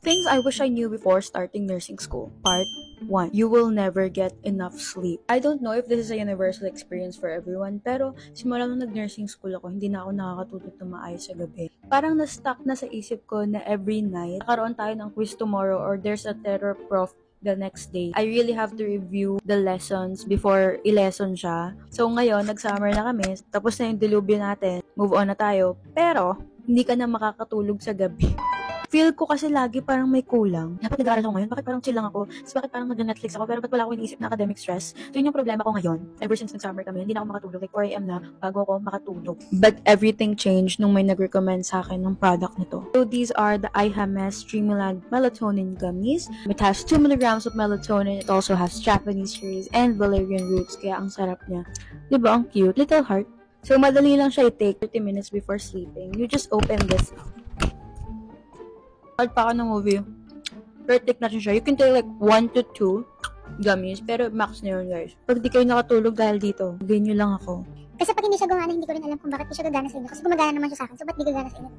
Things I wish I knew before starting nursing school. Part 1. You will never get enough sleep. I don't know if this is a universal experience for everyone, pero simula nung nag-nursing school ako, hindi na ako nakakatulog na maayos sa gabi. Parang na-stuck na sa isip ko na every night, nakaroon tayo ng quiz tomorrow or there's a terror prof the next day. I really have to review the lessons before i-lesson siya. So ngayon, nag-summer na kami, tapos na yung dilubyo natin, move on na tayo, pero hindi ka na makakatulog sa gabi. Feel ko kasi lagi parang may kulang. Dapat nag-aaral ako ngayon? Bakit parang chill lang ako? So, bakit parang mag-Netflix ako? Pero ba't wala ako iniisip na academic stress? So, yun yung problema ko ngayon. Ever since nag-summer kami, hindi na ako makatulog. Like 4 AM na bago ako makatulog. But everything changed nung may nag-recommend sa akin ng product nito. So, these are the iHemes Streamland Melatonin Gummies. It has 2 milligrams of melatonin. It also has Japanese cherries and valerian roots. Kaya ang sarap niya. Diba? Ang cute. Little heart. So, madali lang siya i-take 30 minutes before sleeping. You just open this up. Kahit pa ako ng movie, perfect natin siya. You can take like 1 to 2 gummies, pero max na yun, guys. Pag di kayo nakatulog dahil dito, gawin nyo lang ako. Kasi pag hindi siya gumana, hindi ko rin alam kung bakit di siya gagana sa inyo. Kasi gumagana naman siya sa akin, so ba't di gagana sa inyo?